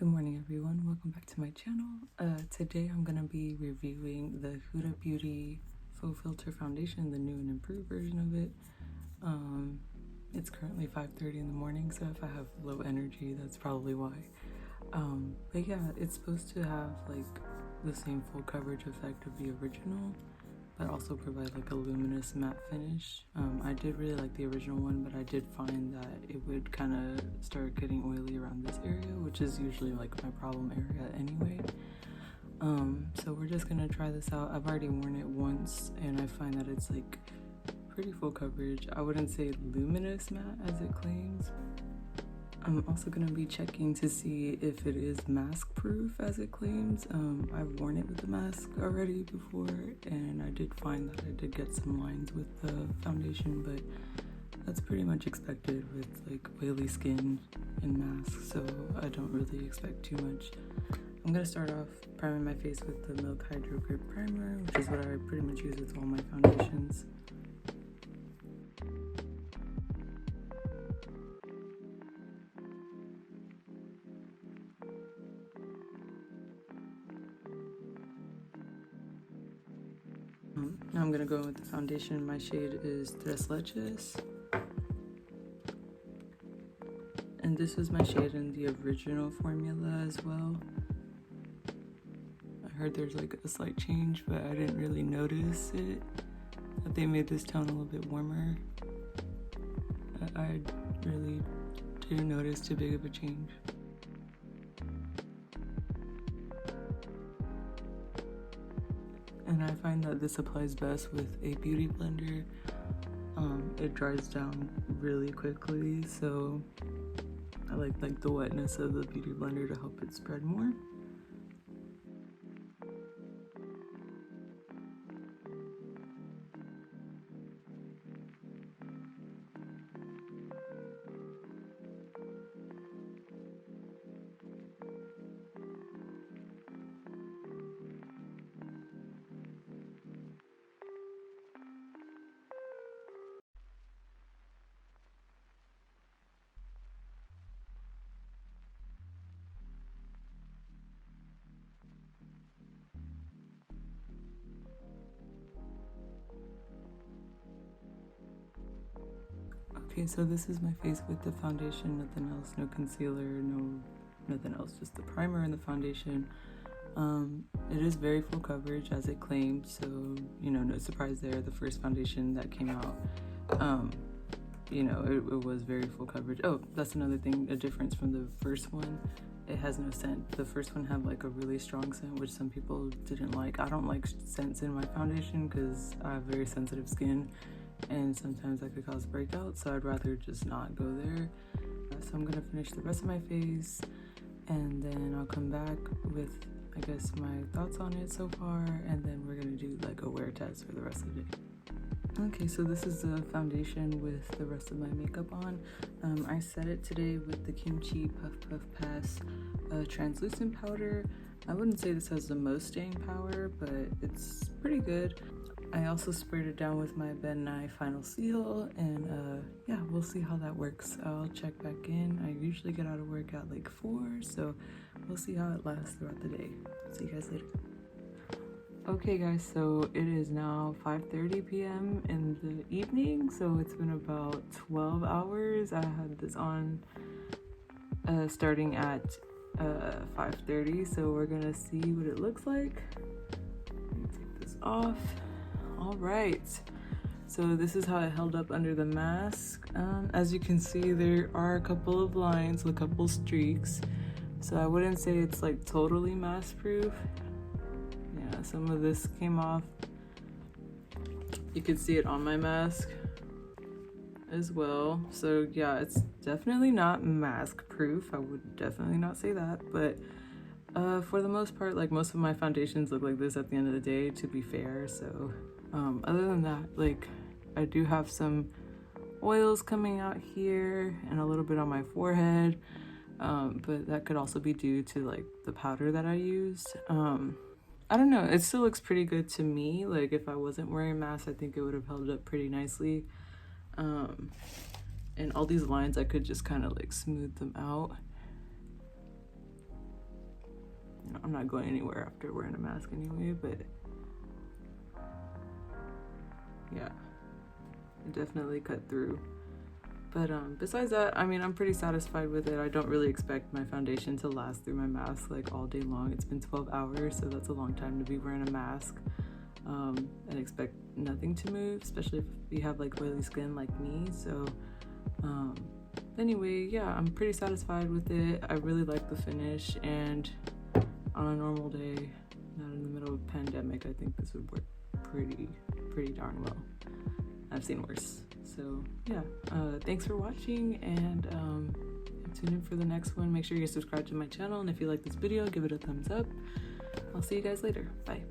Good morning everyone, welcome back to my channel. Today I'm going to be reviewing the Huda Beauty Faux Filter Foundation, the new and improved version of it. It's currently 5:30 in the morning, so if I have low energy, that's probably why. But yeah, it's supposed to have like the same full coverage effect of the original, but also provide like a luminous matte finish. I did really like the original one, but I did find that it would kind of start getting oily around this area, which is usually like my problem area anyway. So we're just gonna try this out. I've already worn it once and I find that it's like pretty full coverage. I wouldn't say luminous matte as it claims. I'm also going to be checking to see if it is mask proof as it claims. I've worn it with the mask already before and I did find that I did get some lines with the foundation, but that's pretty much expected with like oily skin and masks, so I don't really expect too much. I'm going to start off priming my face with the Milk Hydro Grip Primer, which is what I pretty much use with all my foundations. Now I'm gonna go in with the foundation. My shade is Tres Leches, and this was my shade in the original formula as well. I heard there's like a slight change, but I didn't really notice it, that they made this tone a little bit warmer. I really didn't notice too big of a change. And I find that this applies best with a beauty blender. It dries down really quickly, so I like the wetness of the beauty blender to help it spread more. Okay, so this is my face with the foundation, nothing else, no concealer, nothing else, just the primer and the foundation. It is very full coverage as it claimed, so no surprise there. The first foundation that came out, it was very full coverage. Oh, that's another thing, a difference from the first one. It has no scent. The first one had like a really strong scent, which some people didn't like. I don't like scents in my foundation because I have very sensitive skin and sometimes that could cause breakouts, so I'd rather just not go there. So I'm gonna finish the rest of my face and then I'll come back with I guess my thoughts on it so far, and then we're gonna do like a wear test for the rest of the day. Okay, so this is the foundation with the rest of my makeup on. I set it today with the Kimchi Puff Puff Pass translucent powder. I wouldn't say this has the most staying power, but it's pretty good. I also sprayed it down with my Ben Nye Final Seal, and yeah, we'll see how that works. I'll check back in. I usually get out of work at like 4, so we'll see how it lasts throughout the day. See you guys later. Okay guys, so it is now 5:30 p.m. in the evening, so it's been about 12 hours. I had this on starting at 5:30, so we're gonna see what it looks like. Let me take this off. All right, so this is how it held up under the mask. As you can see, there are a couple of lines, a couple streaks, so I wouldn't say it's like totally mask proof. Yeah, some of this came off. You can see it on my mask as well, so yeah, it's definitely not mask proof. I would definitely not say that, but for the most part, like most of my foundations look like this at the end of the day, to be fair. So other than that, like I do have some oils coming out here and a little bit on my forehead, but that could also be due to like the powder that I used. I don't know, it still looks pretty good to me. Like if I wasn't wearing a mask, I think it would have held up pretty nicely. And all these lines, I could just kind of like smooth them out. I'm not going anywhere after wearing a mask anyway, but yeah, it definitely cut through. But besides that, I mean, I'm pretty satisfied with it. I don't really expect my foundation to last through my mask like all day long. It's been 12 hours, so that's a long time to be wearing a mask and expect nothing to move, especially if you have like oily skin like me. So anyway, yeah, I'm pretty satisfied with it. I really like the finish, and on a normal day, not in the middle of a pandemic, I think this would work pretty darn well. I've seen worse. So yeah, thanks for watching, and tune in for the next one. Make sure you subscribe to my channel, and if you like this video, give it a thumbs up. I'll see you guys later. Bye.